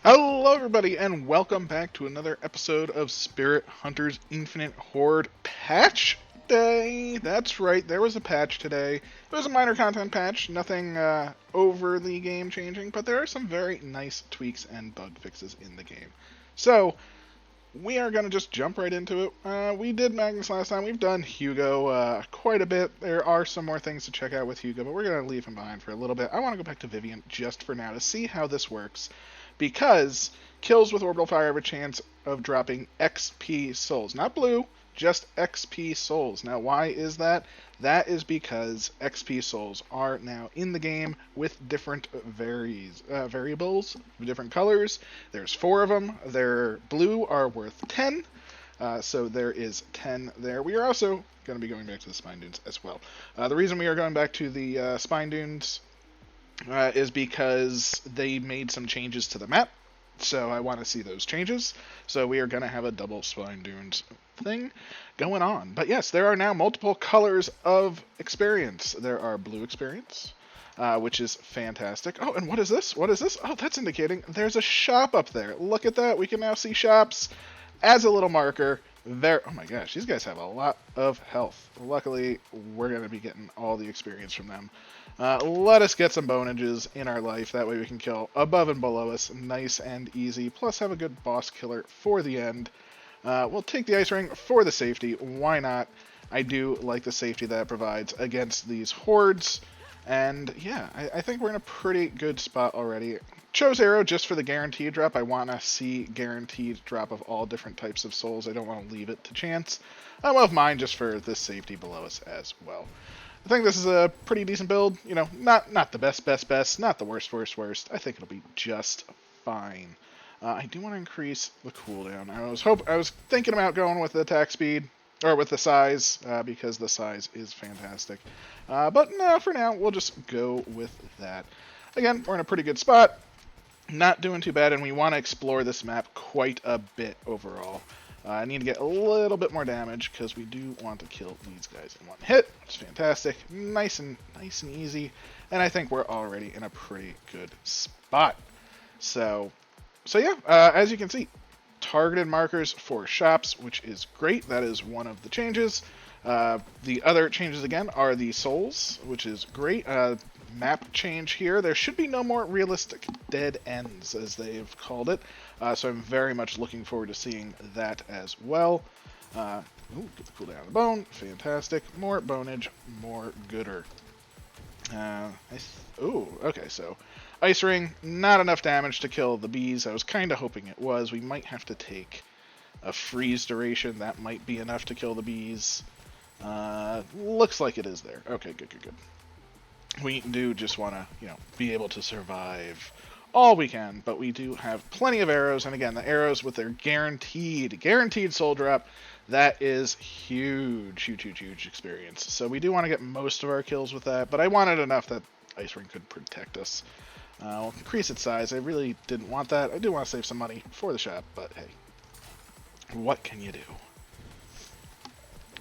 Hello, everybody, and welcome back to another episode of Spirit Hunters Infinite Horde Patch Day. That's right, there was a patch today. It was a minor content patch, nothing overly game changing, but there are some very nice tweaks and bug fixes in the game. So, we are going to just jump right into it. We did Magnus last time. We've done Hugo quite a bit. There are some more things to check out with Hugo, but we're going to leave him behind for a little bit. I want to go back to Vivian just for now to see how this works, because kills with Orbital Fire have a chance of dropping XP souls. Not blue, just XP souls. Now, why is that? That is because XP souls are now in the game with different variables, different colors. There's 4 of them. Their blue are worth 10, so there is 10 there. We are also going to be going back to the Spine Dunes as well. The reason we are going back to the Spine Dunes is because they made some changes to the map, so I want to see those changes. So we are going to have a double Spine Dunes thing going on. But yes, there are now multiple colors of experience. There are blue experience, which is fantastic. Oh, and what is this? What is this? Oh, that's indicating there's a shop up there. Look at that. We can now see shops as a little marker. There. Oh my gosh, these guys have a lot of health. Luckily, we're going to be getting all the experience from them. Let us get some bonages in our life. That way we can kill above and below us nice and easy. Plus have a good boss killer for the end. We'll take the ice ring for the safety. Why not? I do like the safety that it provides against these hordes. And yeah, I think we're in a pretty good spot already. Chose arrow just for the guaranteed drop. I want to see guaranteed drop of all different types of souls. I don't want to leave it to chance. I love mine just for this safety below us as well. I think this is a pretty decent build. You know, not the best, not the worst. I think it'll be just fine. I do want to increase the cooldown. I was thinking about going with the attack speed, or with the size, because the size is fantastic. But no, for now, we'll just go with that. Again, we're in a pretty good spot. Not doing too bad, and we want to explore this map quite a bit overall. I need to get a little bit more damage because we do want to kill these guys in one hit. It's fantastic, nice and easy, and I think we're already in a pretty good spot. So yeah, as you can see, targeted markers for shops, which is great. That is one of the changes. The other changes again are the souls, which is great. Map change here. There should be no more realistic dead ends, as they've called it. So I'm very much looking forward to seeing that as well. Ooh, get the cooldown of the bone. Fantastic. More bonage, more gooder. Ooh, okay, so ice ring, not enough damage to kill the bees. I was kind of hoping it was. We might have to take a freeze duration. That might be enough to kill the bees. Looks like it is there. Okay, good. We do just want to, be able to survive all we can, but we do have plenty of arrows, and again, the arrows with their guaranteed soul drop, that is huge experience. So we do want to get most of our kills with that, but I wanted enough that ice ring could protect us. We'll increase its size. I really didn't want that. I do want to save some money for the shop, but hey, what can you do?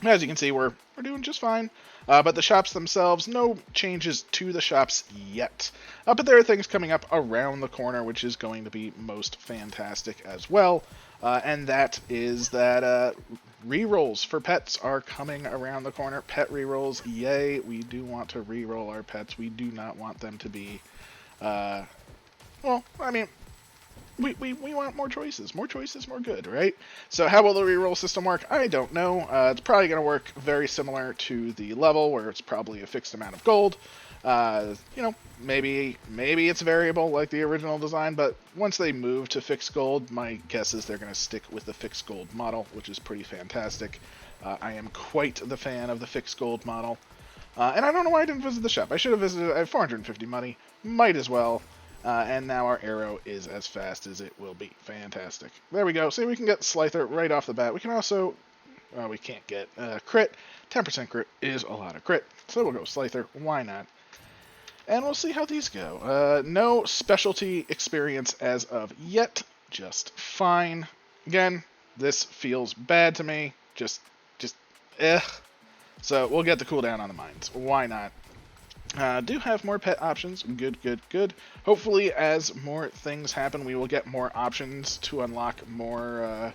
As you can see, we're doing just fine. But the shops themselves, no changes to the shops yet. But there are things coming up around the corner, which is going to be most fantastic as well. And that is that rerolls for pets are coming around the corner. Pet rerolls, yay. We do want to reroll our pets. We do not want them to be, we want more choices. More choices, more good, right? So how will the reroll system work? I don't know. It's probably going to work very similar to the level, where it's probably a fixed amount of gold. Maybe it's variable like the original design, but once they move to fixed gold, my guess is they're going to stick with the fixed gold model, which is pretty fantastic. I am quite the fan of the fixed gold model. And I don't know why I didn't visit the shop. I should have visited it. I have 450 money. Might as well. And now our arrow is as fast as it will be. Fantastic. There we go. See, we can get Slither right off the bat. We can also... we can't get crit. 10% crit is a lot of crit. So we'll go Slither. Why not? And we'll see how these go. No specialty experience as of yet. Just fine. Again, this feels bad to me. Just eh. So we'll get the cooldown on the mines. Why not? Do have more pet options. Good, good, good. Hopefully, as more things happen, we will get more options to unlock more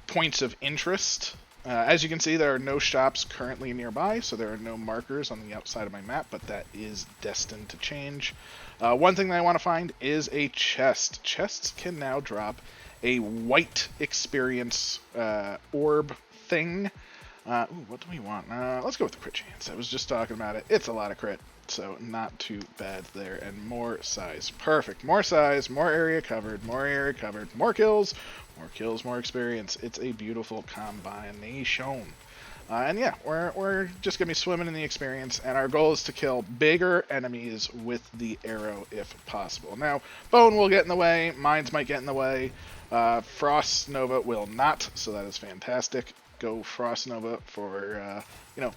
points of interest. As you can see, there are no shops currently nearby, so there are no markers on the outside of my map, but that is destined to change. One thing that I want to find is a chest. Chests can now drop a white experience orb thing. What do we want? Let's go with the crit chance. I was just talking about it. It's a lot of crit, so not too bad there. And more size. Perfect. More size, more area covered, more area covered, more kills, more experience. It's a beautiful combination. And yeah, we're just going to be swimming in the experience, and our goal is to kill bigger enemies with the arrow if possible. Now, Bone will get in the way, Mines might get in the way, Frost Nova will not, so that is fantastic. Go Frost Nova for,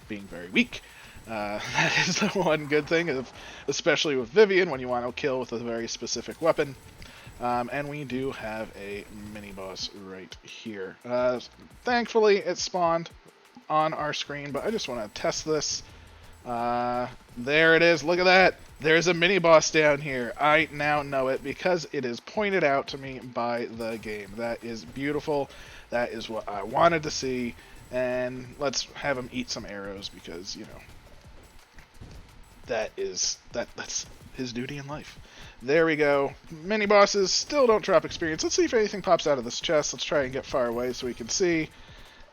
being very weak. That is the one good thing, especially with Vivian, when you want to kill with a very specific weapon. And we do have a mini-boss right here. Thankfully, it spawned on our screen, but I just want to test this. There it is. Look at that. There's a mini-boss down here. I now know it because it is pointed out to me by the game. That is beautiful. That is what I wanted to see. And let's have him eat some arrows because, that's his duty in life. There we go. Mini bosses still don't drop experience. Let's see if anything pops out of this chest. Let's try and get far away so we can see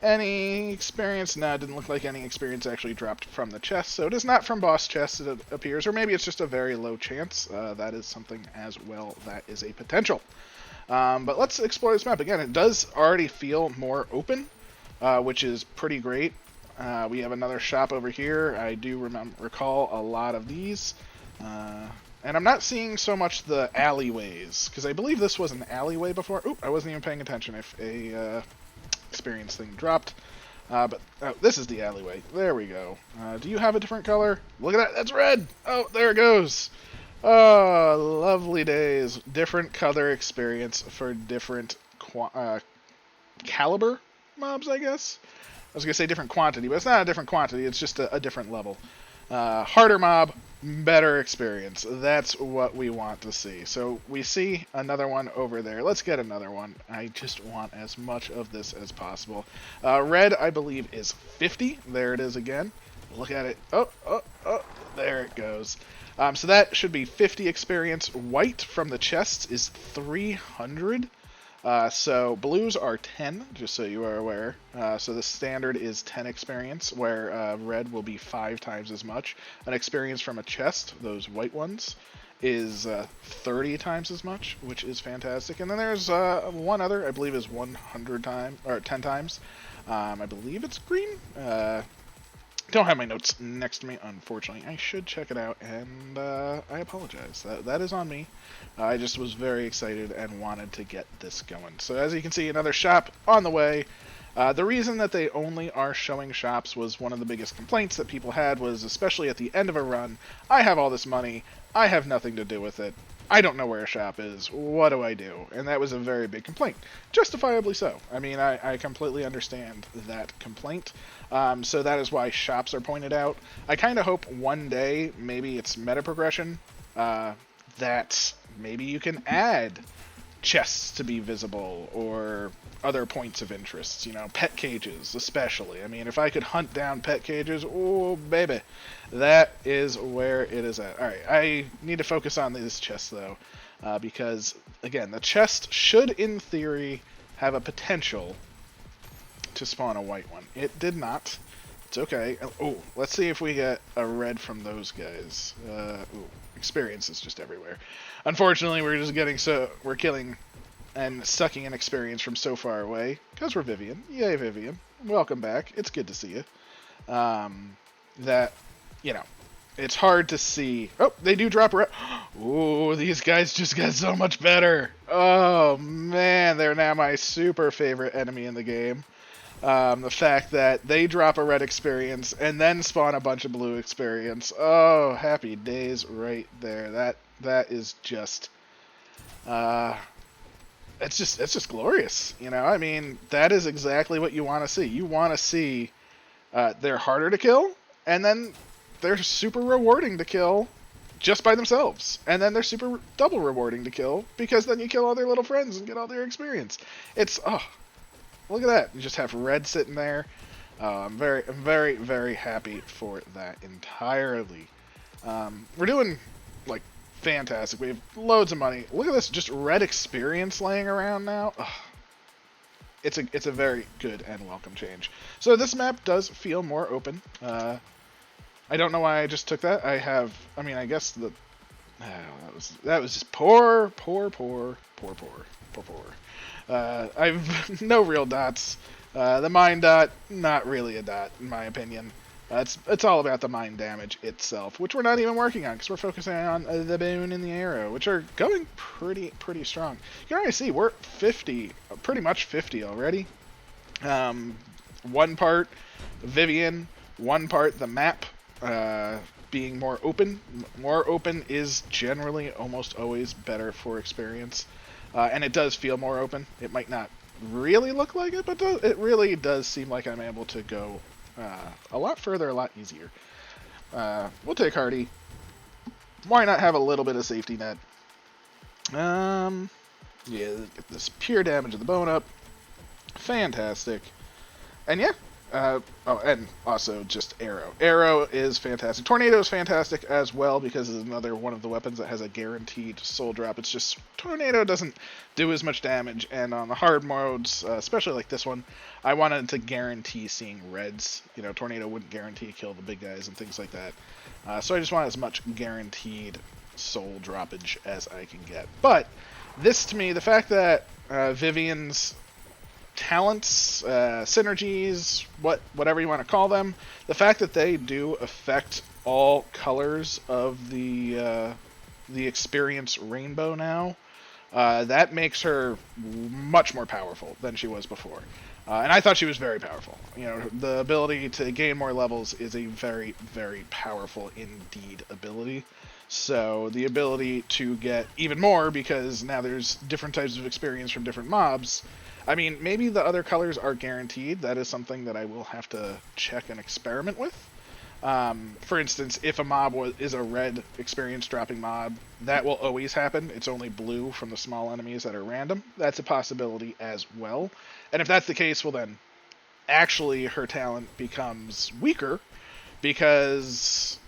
any experience. No, it didn't look like any experience actually dropped from the chest. So it is not from boss chests, it appears. Or maybe it's just a very low chance. That is something as well. That is a potential. But let's explore this map. Again, it does already feel more open, which is pretty great. We have another shop over here. I do recall a lot of these. And I'm not seeing so much the alleyways, because I believe this was an alleyway before. Oop, I wasn't even paying attention if a experience thing dropped. But this is the alleyway. There we go. Do you have a different color? Look at that. That's red. Oh, there it goes. Oh, lovely days. Different color experience for different caliber mobs, I guess. I was going to say different quantity, but it's not a different quantity. It's just a different level. Harder mob, better experience. That's what we want to see. So we see another one over there. Let's get another one. I just want as much of this as possible. Red, I believe, is 50. There it is again. Look at it. Oh, there it goes. So that should be 50 experience. White from the chests is 300. So blues are 10, just so you are aware. So the standard is 10 experience, where red will be 5 times as much. An experience from a chest, those white ones, is 30 times as much, which is fantastic. And then there's one other, I believe is 100 times, or 10 times. I believe it's green. Don't have my notes next to me, unfortunately. I should check it out, and I apologize. That is on me. I just was very excited and wanted to get this going. So as you can see, another shop on the way. The reason that they only are showing shops was one of the biggest complaints that people had was, especially at the end of a run, I have all this money, I have nothing to do with it. I don't know where a shop is. What do I do? And that was a very big complaint. Justifiably so. I mean, I completely understand that complaint. So that is why shops are pointed out. I kind of hope one day, maybe it's meta progression, that maybe you can add chests to be visible or other points of interest. Pet cages especially. I mean, if I could hunt down pet cages, oh baby, that is where it is at. Alright, I need to focus on this chest though, because again, the chest should in theory have a potential to spawn a white one. It did not. It's okay. Oh, let's see if we get a red from those guys. Experience is just everywhere. Unfortunately, we're killing and sucking in experience from so far away, because we're Vivian. Yay, Vivian. Welcome back. It's good to see you. It's hard to see. Oh, they do drop a red. Oh, these guys just got so much better. Oh, man, they're now my super favorite enemy in the game. The fact that they drop a red experience and then spawn a bunch of blue experience. Oh, happy days right there. That is just it's just glorious. I mean, that is exactly what you want to see. You want to see they're harder to kill, and then they're super rewarding to kill just by themselves, and then they're super double rewarding to kill because then you kill all their little friends and get all their experience. It's look at that! You just have red sitting there. I'm very, very happy for that entirely. We're doing like fantastic. We have loads of money. Look at this, just red experience laying around now. It's a very good and welcome change. So this map does feel more open. I don't know why I just took that. I guess that was just poor. I've no real dots. The mine dot, not really a dot in my opinion. It's all about the mine damage itself, which we're not even working on because we're focusing on the boon and the arrow, which are going pretty strong. You can already see we're 50, pretty much 50 already. One part Vivian, one part the map being more open. More open is generally almost always better for experience, and it does feel more open. It might not really look like it, but it really does seem like I'm able to go a lot further, a lot easier. We'll take Hardy. Why not have a little bit of safety net? Yeah, get this pure damage of the bone up. Fantastic. And yeah. And also just Arrow. Arrow is fantastic. Tornado is fantastic as well because it's another one of the weapons that has a guaranteed soul drop. It's just Tornado doesn't do as much damage, and on the hard modes, especially like this one, I wanted to guarantee seeing reds. You know, Tornado wouldn't guarantee kill the big guys and things like that. So I just want as much guaranteed soul droppage as I can get. But this, to me, the fact that Vivian's talents, synergies, whatever you want to call them, the fact that they do affect all colors of the experience rainbow now, that makes her much more powerful than she was before. And I thought she was very powerful. You know, the ability to gain more levels is a very, very powerful indeed ability. So the ability to get even more, because now there's different types of experience from different mobs. I mean, maybe the other colors are guaranteed. That is something that I will have to check and experiment with. For instance, if a mob is a red experience dropping mob, that will always happen. It's only blue from the small enemies that are random. That's a possibility as well. And if that's the case, well then, actually her talent becomes weaker because,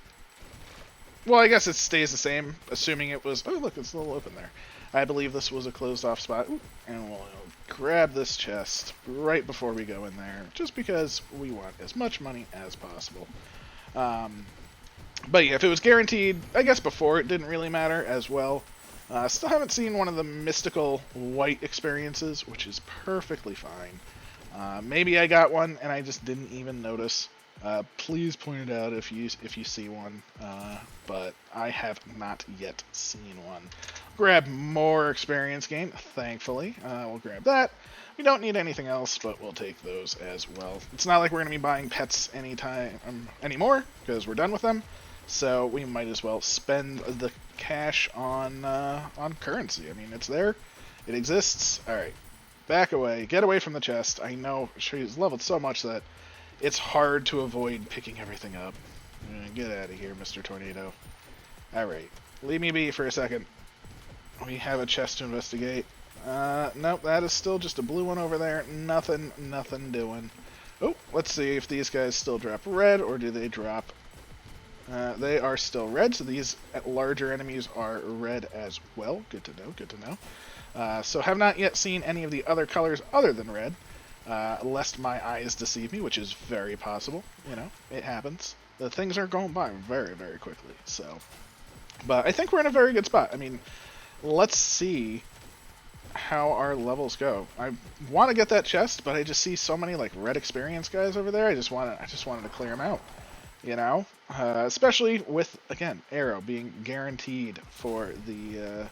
well, I guess it stays the same, assuming it was, oh look, it's a little open there. I believe this was a closed off spot. Ooh, and we'll grab this chest right before we go in there, just because we want as much money as possible. But yeah, if it was guaranteed, I guess before it didn't really matter as well. Still haven't seen one of the mystical white experiences, which is perfectly fine. Maybe I got one and I just didn't even notice. Please point it out if you see one, but I have not yet seen one. Grab more experience gain, thankfully. We'll grab that. We don't need anything else, but we'll take those as well. It's not like we're going to be buying pets anymore, because we're done with them. So we might as well spend the cash on currency. I mean, it's there. It exists. Alright. Back away. Get away from the chest. I know she's leveled so much that it's hard to avoid picking everything up. Get out of here, Mr. Tornado. Alright. Leave me be for a second. We have a chest to investigate. Nope, that is still just a blue one over there. Nothing doing. Oh, let's see if these guys still drop red, or do they drop... they are still red, so these larger enemies are red as well. Good to know, good to know. So have not yet seen any of the other colors other than red. Lest my eyes deceive me, which is very possible. You know, it happens. The things are going by very, very quickly, so... But I think we're in a very good spot. I mean, let's see how our levels go. I want to get that chest, but I just see so many like red experience guys over there. I just wanted to clear them out. You know, especially with, again, Arrow being guaranteed for the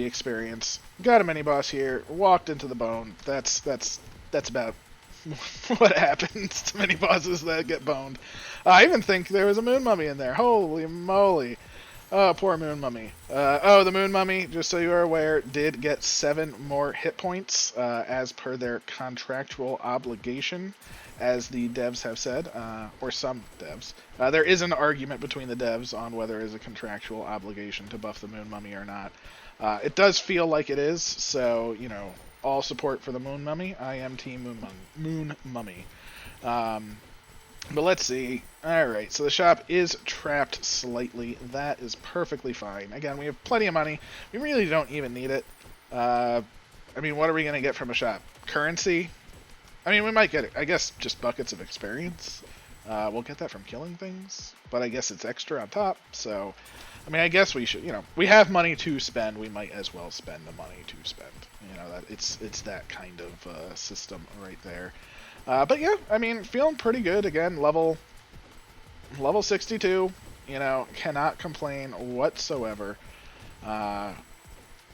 experience. Got a mini boss here. Walked into the bone. That's about what happens to mini bosses that get boned. I even think there was a moon mummy in there. Holy moly! Oh, poor Moon Mummy. Oh, the Moon Mummy, just so you are aware, did get 7 more hit points as per their contractual obligation, as the devs have said, or some devs. There is an argument between the devs on whether it is a contractual obligation to buff the Moon Mummy or not. It does feel like it is, so, you know, all support for the Moon Mummy. I am Team Moon Mummy. But let's see. Alright, so the shop is trapped slightly. That is perfectly fine. Again, we have plenty of money. We really don't even need it. I mean, what are we going to get from a shop? Currency? I mean, we might get it. I guess just buckets of experience. We'll get that from killing things. But I guess it's extra on top. So, I mean, I guess we should, you know, we have money to spend. We might as well spend the money to spend. You know, that it's that kind of system right there. But yeah, I mean, feeling pretty good. Again, level 62. You know, cannot complain whatsoever. And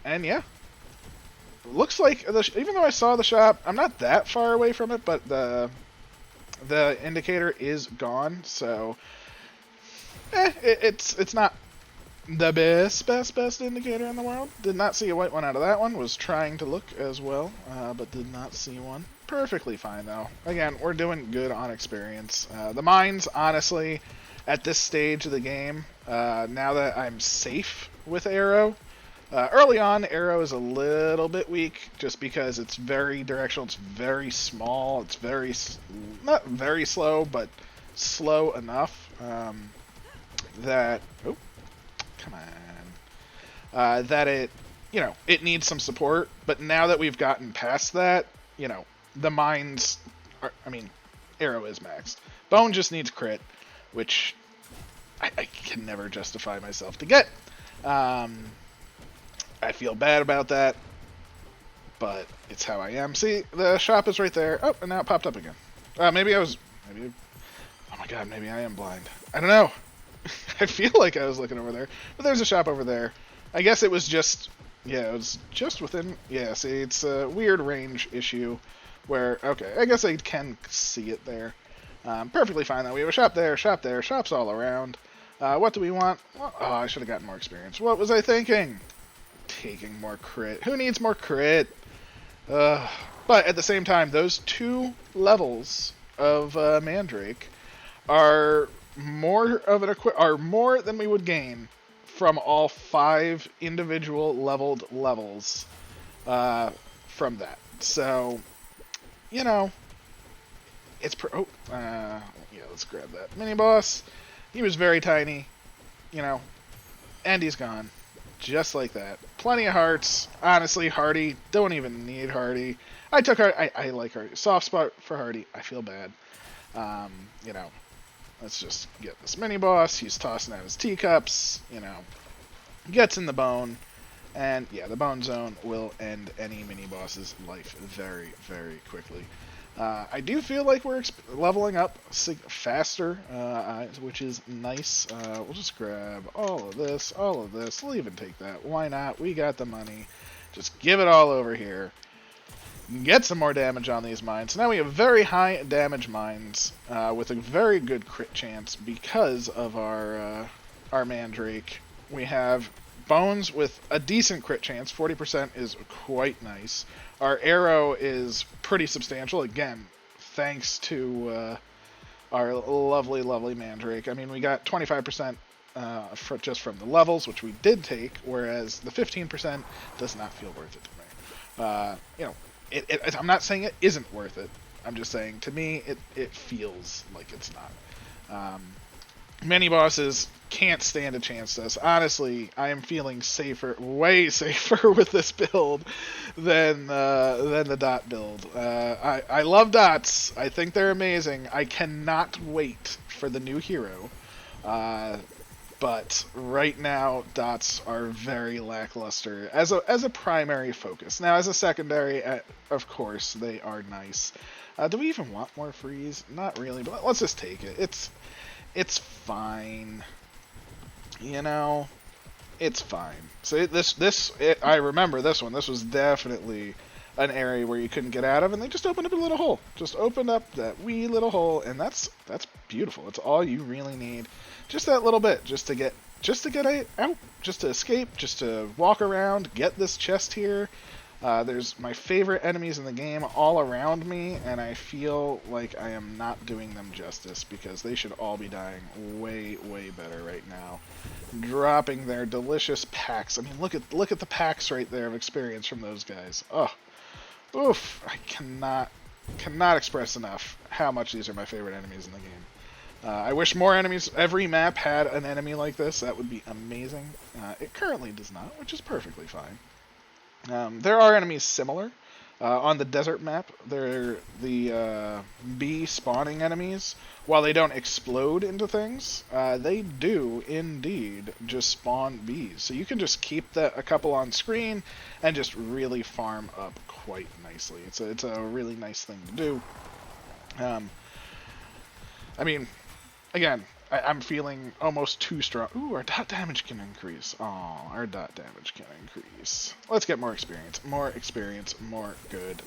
yeah, looks like even though I saw the shop, I'm not that far away from it. But the indicator is gone, so it's not the best indicator in the world. Did not see a white one out of that one. Was trying to look as well, but did not see one. Perfectly fine, though. Again, we're doing good on experience. The mines, honestly, at this stage of the game, now that I'm safe with Arrow, early on, Arrow is a little bit weak, just because it's very directional, it's very small, it's not very slow, but slow enough that... Oh, come on. That it, you know, it needs some support, but now that we've gotten past that, you know, the mines are, I mean, Arrow is maxed. Bone just needs crit, which I can never justify myself to get. I feel bad about that, but it's how I am. See, the shop is right there. Oh, and now it popped up again. Oh my god, maybe I am blind. I don't know. I feel like I was looking over there, but there's a shop over there. I guess it was just, yeah, it was just within, yeah, see, it's a weird range issue where, okay, I guess I can see it there. Perfectly fine, though. We have a shop there, shops all around. What do we want? Well, oh, I should have gotten more experience. What was I thinking? Taking more crit. Who needs more crit? But at the same time, those 2 levels of Mandrake are more than we would gain from all 5 individual leveled levels from that. So, you know, it's yeah, let's grab that mini boss. He was very tiny, you know, and he's gone, just like that. Plenty of hearts. Honestly, Hardy, don't even need Hardy. I took Hardy. I like Hardy. Soft spot for Hardy. I feel bad. You know. Let's just get this mini-boss. He's tossing out his teacups, you know. Gets in the bone. And, yeah, the bone zone will end any mini-boss's life very, very quickly. I do feel like we're leveling up faster, which is nice. We'll just grab all of this. We'll even take that. Why not? We got the money. Just give it all over here. Get some more damage on these mines. Now we have very high damage mines with a very good crit chance because of our Mandrake. We have bones with a decent crit chance. 40% is quite nice. Our arrow is pretty substantial. Again, thanks to our lovely, lovely Mandrake. I mean, we got 25% just from the levels, which we did take, whereas the 15% does not feel worth it to me. You know, I'm not saying it isn't worth it. I'm just saying, to me, it feels like it's not. Many bosses can't stand a chance to us. Honestly, I am feeling safer, way safer with this build than the dot build. I love dots. I think they're amazing. I cannot wait for the new hero. But right now, dots are very lackluster as a primary focus. Now, as a secondary, of course, they are nice. Do we even want more freeze? Not really, but let's just take it. It's fine. You know, it's fine. So I remember this one. This was definitely an area where you couldn't get out of, and they just opened up a little hole. Just opened up that wee little hole, and that's beautiful. It's all you really need. Just that little bit, just to get just to get out, just to escape, just to walk around, get this chest here. There's my favorite enemies in the game all around me, and I feel like I am not doing them justice because they should all be dying way, way better right now. Dropping their delicious packs. I mean, look at the packs right there of experience from those guys. Oh, oof! I cannot express enough how much these are my favorite enemies in the game. I wish more enemies, every map had an enemy like this. That would be amazing. It currently does not, which is perfectly fine. There are enemies similar. On the desert map, they're the bee spawning enemies. While they don't explode into things, they do indeed just spawn bees. So you can just keep a couple on screen and just really farm up quite nicely. It's a really nice thing to do. I mean, again, I'm feeling almost too strong. Ooh, our dot damage can increase. Oh, our dot damage can increase. Let's get more experience. More experience, more good.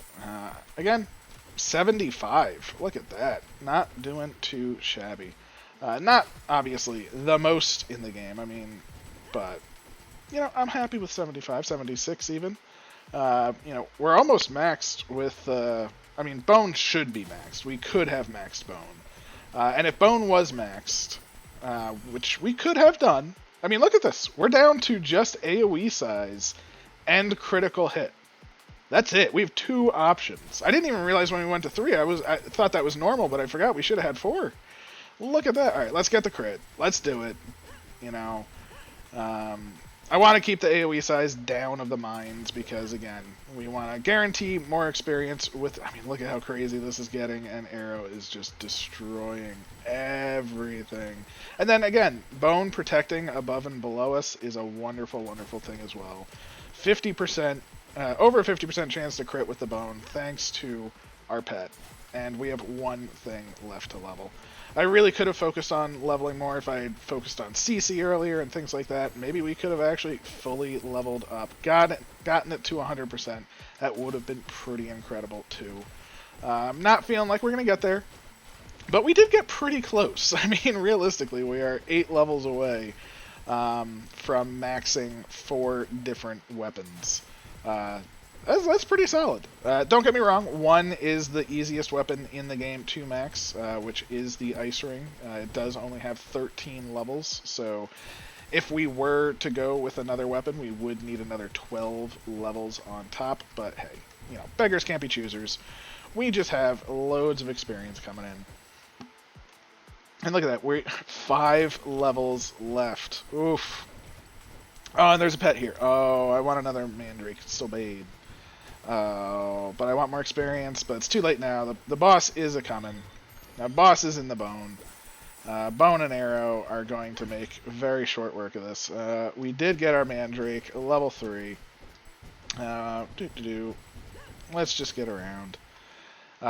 Again, 75. Look at that. Not doing too shabby. Not, obviously, the most in the game. I mean, but, you know, I'm happy with 75, 76 even. You know, we're almost maxed with, I mean, Bone should be maxed. We could have maxed Bone. And if Bone was maxed, which we could have done, I mean, look at this. We're down to just AoE size and critical hit. That's it. We have 2 options. I didn't even realize when we went to 3. I thought that was normal, but I forgot we should have had 4. Look at that. All right, let's get the crit. Let's do it. You know, I want to keep the AoE size down of the mines because, again, we want to guarantee more experience with... I mean, look at how crazy this is getting, and Arrow is just destroying everything. And then, again, Bone protecting above and below us is a wonderful, wonderful thing as well. 50%, over a 50% chance to crit with the Bone, thanks to our pet. And we have 1 thing left to level. I really could have focused on leveling more if I had focused on CC earlier and things like that. Maybe we could have actually fully leveled up, gotten it to 100%. That would have been pretty incredible too. I'm not feeling like we're going to get there, but we did get pretty close. I mean, realistically, we are 8 levels away from maxing 4 different weapons. That's pretty solid. Don't get me wrong, 1 is the easiest weapon in the game to max, which is the Ice Ring. It does only have 13 levels, so if we were to go with another weapon, we would need another 12 levels on top, but hey, you know, beggars can't be choosers. We just have loads of experience coming in. And look at that, we're 5 levels left. Oof. Oh, and there's a pet here. Oh, I want another Mandrake. It's so bad. But I want more experience, but it's too late now. The boss is a-coming. Now, boss is in the Bone. Bone and Arrow are going to make very short work of this. We did get our Mandrake, level 3. Let's just get around.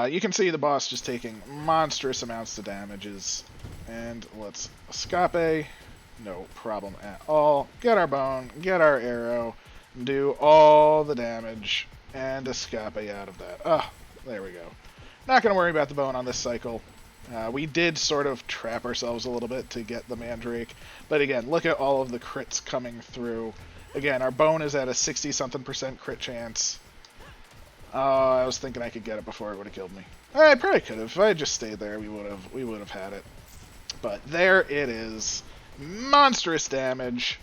You can see the boss just taking monstrous amounts of damages. And let's escape. No problem at all. Get our Bone, get our Arrow, do all the damage, and escape out of that. Ah, there we go. Not going to worry about the Bone on this cycle. We did sort of trap ourselves a little bit to get the Mandrake. But again, look at all of the crits coming through. Again, our Bone is at a 60-something% crit chance. I was thinking I could get it before it would have killed me. I probably could have. If I had just stayed there, we would have had it. But there it is. Monstrous damage.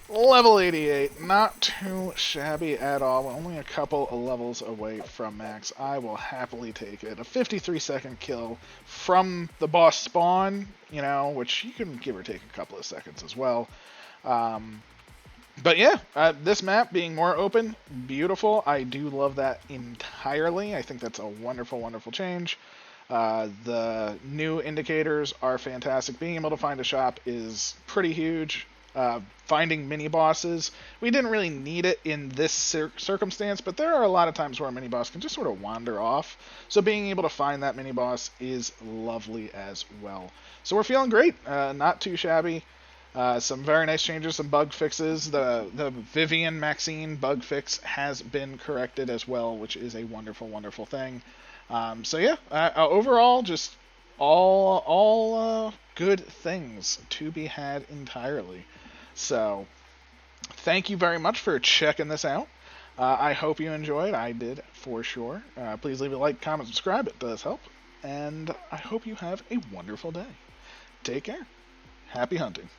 Level 88, not too shabby at all. We're only a couple of levels away from max. I will happily take it. A 53-second kill from the boss spawn, you know, which you can give or take a couple of seconds as well. But yeah, this map being more open, beautiful. I do love that entirely. I think that's a wonderful, wonderful change. The new indicators are fantastic. Being able to find a shop is pretty huge. Finding mini-bosses, we didn't really need it in this circumstance, but there are a lot of times where a mini-boss can just sort of wander off, so being able to find that mini-boss is lovely as well. So we're feeling great, not too shabby. Some very nice changes, some bug fixes. The Vivian Maxine bug fix has been corrected as well, which is a wonderful, wonderful thing. So yeah, overall, just all good things to be had entirely. So, thank you very much for checking this out. I hope you enjoyed. I did for sure. Please leave a like, comment, subscribe. It does help. And I hope you have a wonderful day. Take care. Happy hunting.